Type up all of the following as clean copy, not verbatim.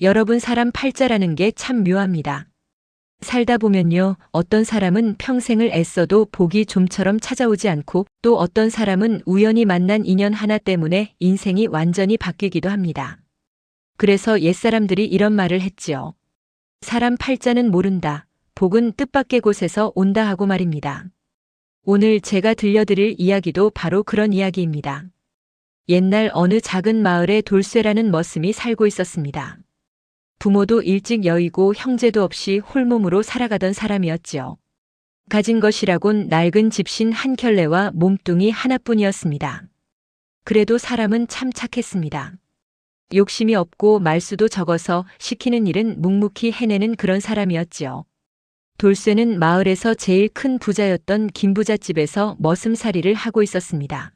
여러분 사람 팔자라는 게 참 묘합니다. 살다 보면요, 어떤 사람은 평생을 애써도 복이 좀처럼 찾아오지 않고 또 어떤 사람은 우연히 만난 인연 하나 때문에 인생이 완전히 바뀌기도 합니다. 그래서 옛사람들이 이런 말을 했지요. 사람 팔자는 모른다. 복은 뜻밖의 곳에서 온다 하고 말입니다. 오늘 제가 들려드릴 이야기도 바로 그런 이야기입니다. 옛날 어느 작은 마을에 돌쇠라는 머슴이 살고 있었습니다. 부모도 일찍 여의고 형제도 없이 홀몸으로 살아가던 사람이었지요. 가진 것이라곤 낡은 집신 한 켤레와 몸뚱이 하나뿐이었습니다. 그래도 사람은 참 착했습니다. 욕심이 없고 말수도 적어서 시키는 일은 묵묵히 해내는 그런 사람이었지요. 돌쇠는 마을에서 제일 큰 부자였던 김부잣집에서 머슴살이를 하고 있었습니다.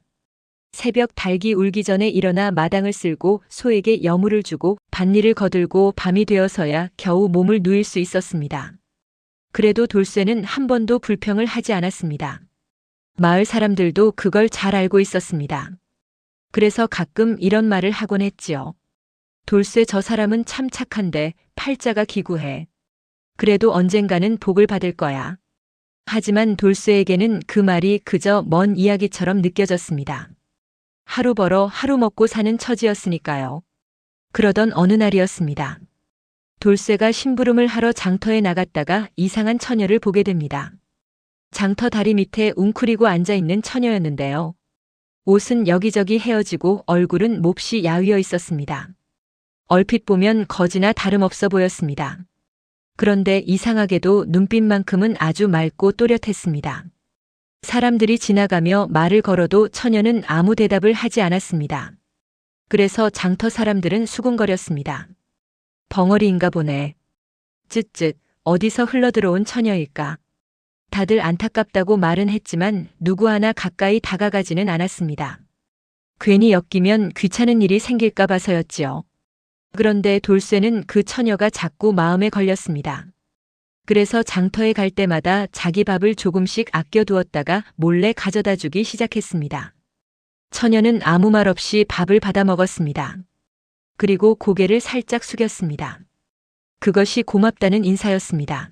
새벽 닭이 울기 전에 일어나 마당을 쓸고 소에게 여물을 주고 밭일을 거들고 밤이 되어서야 겨우 몸을 누일 수 있었습니다. 그래도 돌쇠는 한 번도 불평을 하지 않았습니다. 마을 사람들도 그걸 잘 알고 있었습니다. 그래서 가끔 이런 말을 하곤 했지요. 돌쇠 저 사람은 참 착한데 팔자가 기구해. 그래도 언젠가는 복을 받을 거야. 하지만 돌쇠에게는 그 말이 그저 먼 이야기처럼 느껴졌습니다. 하루 벌어 하루 먹고 사는 처지였으니까요. 그러던 어느 날이었습니다. 돌쇠가 심부름을 하러 장터에 나갔다가 이상한 처녀를 보게 됩니다. 장터 다리 밑에 웅크리고 앉아있는 처녀였는데요. 옷은 여기저기 헤어지고 얼굴은 몹시 야위어 있었습니다. 얼핏 보면 거지나 다름없어 보였습니다. 그런데 이상하게도 눈빛만큼은 아주 맑고 또렷했습니다. 사람들이 지나가며 말을 걸어도 처녀는 아무 대답을 하지 않았습니다. 그래서 장터 사람들은 수군거렸습니다. 벙어리인가 보네. 쯧쯧, 어디서 흘러들어온 처녀일까. 다들 안타깝다고 말은 했지만 누구 하나 가까이 다가가지는 않았습니다. 괜히 엮이면 귀찮은 일이 생길까 봐서였지요. 그런데 돌쇠는 그 처녀가 자꾸 마음에 걸렸습니다. 그래서 장터에 갈 때마다 자기 밥을 조금씩 아껴두었다가 몰래 가져다 주기 시작했습니다. 처녀는 아무 말 없이 밥을 받아 먹었습니다. 그리고 고개를 살짝 숙였습니다. 그것이 고맙다는 인사였습니다.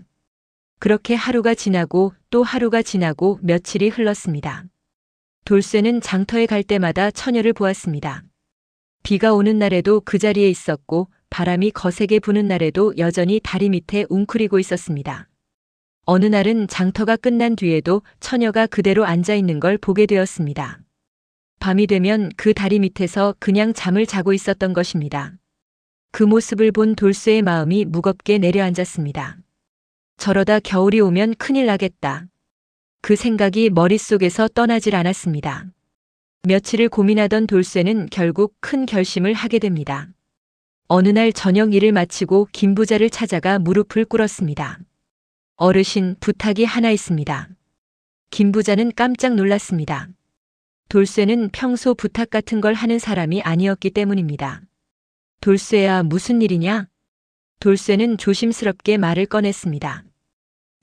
그렇게 하루가 지나고 또 하루가 지나고 며칠이 흘렀습니다. 돌쇠는 장터에 갈 때마다 처녀를 보았습니다. 비가 오는 날에도 그 자리에 있었고 바람이 거세게 부는 날에도 여전히 다리 밑에 웅크리고 있었습니다. 어느 날은 장터가 끝난 뒤에도 처녀가 그대로 앉아 있는 걸 보게 되었습니다. 밤이 되면 그 다리 밑에서 그냥 잠을 자고 있었던 것입니다. 그 모습을 본 돌쇠의 마음이 무겁게 내려앉았습니다. 저러다 겨울이 오면 큰일 나겠다. 그 생각이 머릿속에서 떠나질 않았습니다. 며칠을 고민하던 돌쇠는 결국 큰 결심을 하게 됩니다. 어느 날 저녁 일을 마치고 김부자를 찾아가 무릎을 꿇었습니다. 어르신, 부탁이 하나 있습니다. 김부자는 깜짝 놀랐습니다. 돌쇠는 평소 부탁 같은 걸 하는 사람이 아니었기 때문입니다. 돌쇠야, 무슨 일이냐? 돌쇠는 조심스럽게 말을 꺼냈습니다.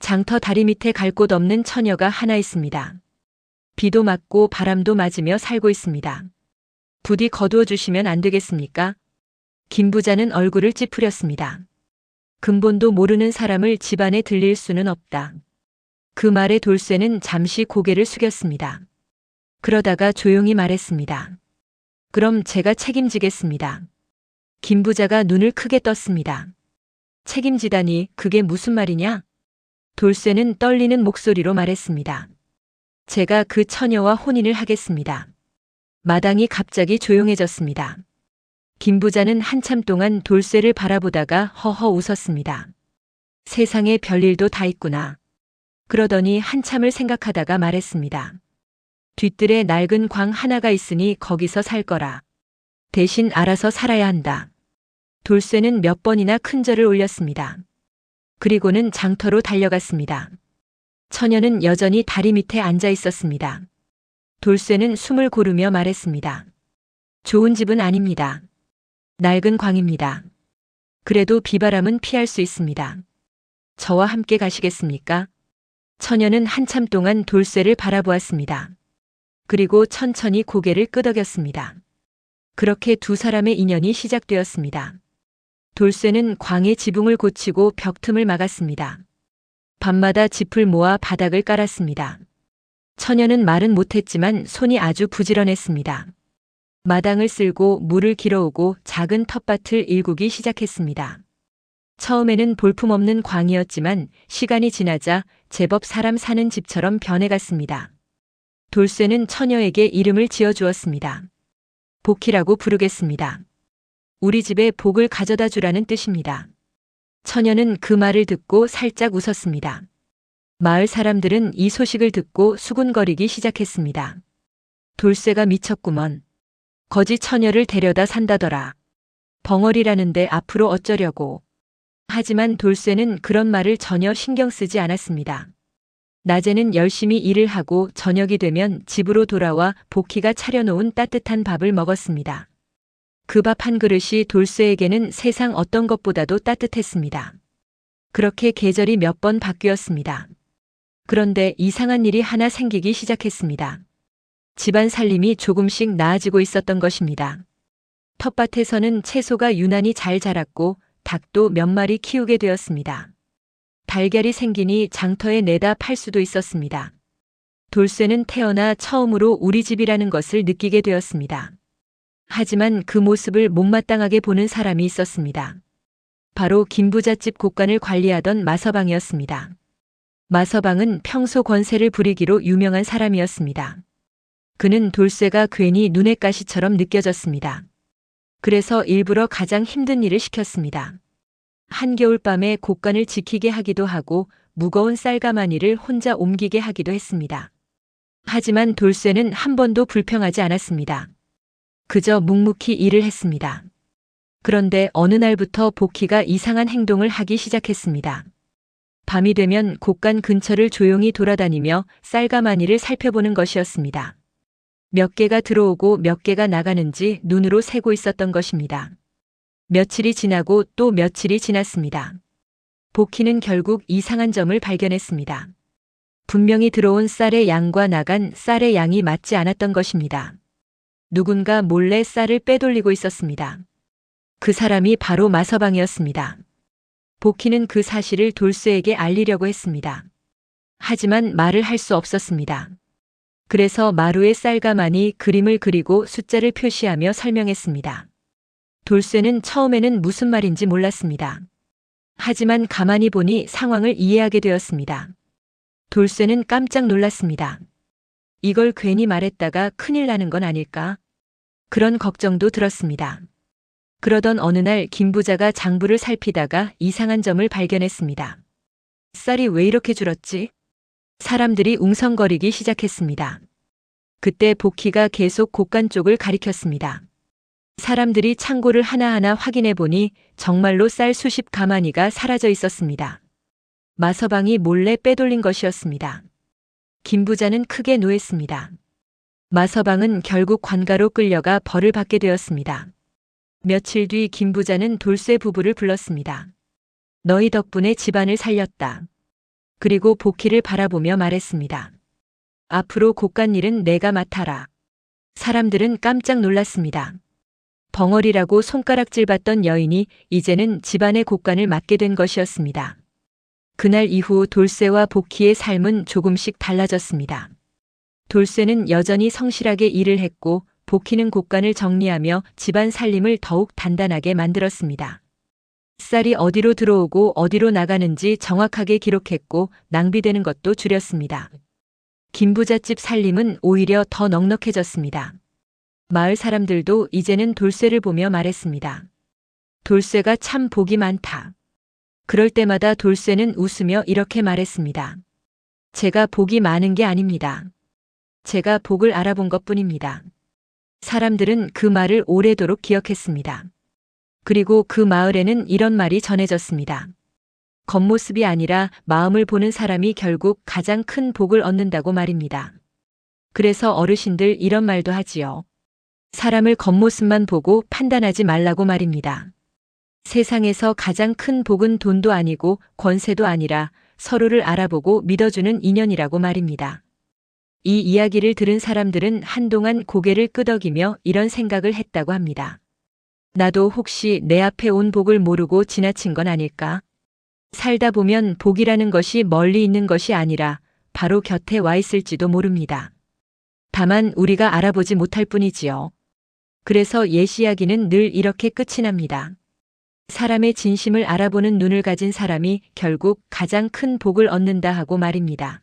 장터 다리 밑에 갈 곳 없는 처녀가 하나 있습니다. 비도 맞고 바람도 맞으며 살고 있습니다. 부디 거두어 주시면 안 되겠습니까? 김부자는 얼굴을 찌푸렸습니다. 근본도 모르는 사람을 집안에 들릴 수는 없다. 그 말에 돌쇠는 잠시 고개를 숙였습니다. 그러다가 조용히 말했습니다. 그럼 제가 책임지겠습니다. 김부자가 눈을 크게 떴습니다. 책임지다니 그게 무슨 말이냐? 돌쇠는 떨리는 목소리로 말했습니다. 제가 그 처녀와 혼인을 하겠습니다. 마당이 갑자기 조용해졌습니다. 김부자는 한참 동안 돌쇠를 바라보다가 허허 웃었습니다. 세상에 별일도 다 있구나. 그러더니 한참을 생각하다가 말했습니다. 뒤뜰에 낡은 광 하나가 있으니 거기서 살 거라. 대신 알아서 살아야 한다. 돌쇠는 몇 번이나 큰절을 올렸습니다. 그리고는 장터로 달려갔습니다. 처녀는 여전히 다리 밑에 앉아 있었습니다. 돌쇠는 숨을 고르며 말했습니다. 좋은 집은 아닙니다. 낡은 광입니다. 그래도 비바람은 피할 수 있습니다. 저와 함께 가시겠습니까? 처녀는 한참 동안 돌쇠를 바라보았습니다. 그리고 천천히 고개를 끄덕였습니다. 그렇게 두 사람의 인연이 시작되었습니다. 돌쇠는 광의 지붕을 고치고 벽틈을 막았습니다. 밤마다 짚을 모아 바닥을 깔았습니다. 처녀는 말은 못했지만 손이 아주 부지런했습니다. 마당을 쓸고 물을 길어오고 작은 텃밭을 일구기 시작했습니다. 처음에는 볼품없는 광이었지만 시간이 지나자 제법 사람 사는 집처럼 변해갔습니다. 돌쇠는 처녀에게 이름을 지어주었습니다. 복희라고 부르겠습니다. 우리 집에 복을 가져다 주라는 뜻입니다. 처녀는 그 말을 듣고 살짝 웃었습니다. 마을 사람들은 이 소식을 듣고 수군거리기 시작했습니다. 돌쇠가 미쳤구먼. 거지 처녀를 데려다 산다더라. 벙어리라는데 앞으로 어쩌려고. 하지만 돌쇠는 그런 말을 전혀 신경 쓰지 않았습니다. 낮에는 열심히 일을 하고 저녁이 되면 집으로 돌아와 복희가 차려놓은 따뜻한 밥을 먹었습니다. 그 밥 한 그릇이 돌쇠에게는 세상 어떤 것보다도 따뜻했습니다. 그렇게 계절이 몇 번 바뀌었습니다. 그런데 이상한 일이 하나 생기기 시작했습니다. 집안 살림이 조금씩 나아지고 있었던 것입니다. 텃밭에서는 채소가 유난히 잘 자랐고 닭도 몇 마리 키우게 되었습니다. 달걀이 생기니 장터에 내다 팔 수도 있었습니다. 돌쇠는 태어나 처음으로 우리 집이라는 것을 느끼게 되었습니다. 하지만 그 모습을 못마땅하게 보는 사람이 있었습니다. 바로 김부잣집 곳간을 관리하던 마서방이었습니다. 마서방은 평소 권세를 부리기로 유명한 사람이었습니다. 그는 돌쇠가 괜히 눈의 가시처럼 느껴졌습니다. 그래서 일부러 가장 힘든 일을 시켰습니다. 한겨울밤에 곳간을 지키게 하기도 하고 무거운 쌀가마니를 혼자 옮기게 하기도 했습니다. 하지만 돌쇠는 한 번도 불평하지 않았습니다. 그저 묵묵히 일을 했습니다. 그런데 어느 날부터 복희가 이상한 행동을 하기 시작했습니다. 밤이 되면 곳간 근처를 조용히 돌아다니며 쌀가마니를 살펴보는 것이었습니다. 몇 개가 들어오고 몇 개가 나가는지 눈으로 세고 있었던 것입니다. 며칠이 지나고 또 며칠이 지났습니다. 복희는 결국 이상한 점을 발견했습니다. 분명히 들어온 쌀의 양과 나간 쌀의 양이 맞지 않았던 것입니다. 누군가 몰래 쌀을 빼돌리고 있었습니다. 그 사람이 바로 마서방이었습니다. 복희는 그 사실을 돌쇠에게 알리려고 했습니다. 하지만 말을 할 수 없었습니다. 그래서 마루에 쌀가마니 그림을 그리고 숫자를 표시하며 설명했습니다. 돌쇠는 처음에는 무슨 말인지 몰랐습니다. 하지만 가만히 보니 상황을 이해하게 되었습니다. 돌쇠는 깜짝 놀랐습니다. 이걸 괜히 말했다가 큰일 나는 건 아닐까? 그런 걱정도 들었습니다. 그러던 어느 날 김부자가 장부를 살피다가 이상한 점을 발견했습니다. 쌀이 왜 이렇게 줄었지? 사람들이 웅성거리기 시작했습니다. 그때 복희가 계속 곳간 쪽을 가리켰습니다. 사람들이 창고를 하나하나 확인해 보니 정말로 쌀 수십 가마니가 사라져 있었습니다. 마서방이 몰래 빼돌린 것이었습니다. 김부자는 크게 노했습니다. 마서방은 결국 관가로 끌려가 벌을 받게 되었습니다. 며칠 뒤 김부자는 돌쇠 부부를 불렀습니다. 너희 덕분에 집안을 살렸다. 그리고 복희를 바라보며 말했습니다. 앞으로 곳간 일은 내가 맡아라. 사람들은 깜짝 놀랐습니다. 벙어리라고 손가락질 받던 여인이 이제는 집안의 곳간을 맡게 된 것이었습니다. 그날 이후 돌쇠와 복희의 삶은 조금씩 달라졌습니다. 돌쇠는 여전히 성실하게 일을 했고 복희는 곳간을 정리하며 집안 살림을 더욱 단단하게 만들었습니다. 쌀이 어디로 들어오고 어디로 나가는지 정확하게 기록했고 낭비되는 것도 줄였습니다. 김부잣집 살림은 오히려 더 넉넉해졌습니다. 마을 사람들도 이제는 돌쇠를 보며 말했습니다. 돌쇠가 참 복이 많다. 그럴 때마다 돌쇠는 웃으며 이렇게 말했습니다. 제가 복이 많은 게 아닙니다. 제가 복을 알아본 것뿐입니다. 사람들은 그 말을 오래도록 기억했습니다. 그리고 그 마을에는 이런 말이 전해졌습니다. 겉모습이 아니라 마음을 보는 사람이 결국 가장 큰 복을 얻는다고 말입니다. 그래서 어르신들 이런 말도 하지요. 사람을 겉모습만 보고 판단하지 말라고 말입니다. 세상에서 가장 큰 복은 돈도 아니고 권세도 아니라 서로를 알아보고 믿어주는 인연이라고 말입니다. 이 이야기를 들은 사람들은 한동안 고개를 끄덕이며 이런 생각을 했다고 합니다. 나도 혹시 내 앞에 온 복을 모르고 지나친 건 아닐까? 살다 보면 복이라는 것이 멀리 있는 것이 아니라 바로 곁에 와 있을지도 모릅니다. 다만 우리가 알아보지 못할 뿐이지요. 그래서 옛 이야기는 늘 이렇게 끝이 납니다. 사람의 진심을 알아보는 눈을 가진 사람이 결국 가장 큰 복을 얻는다 하고 말입니다.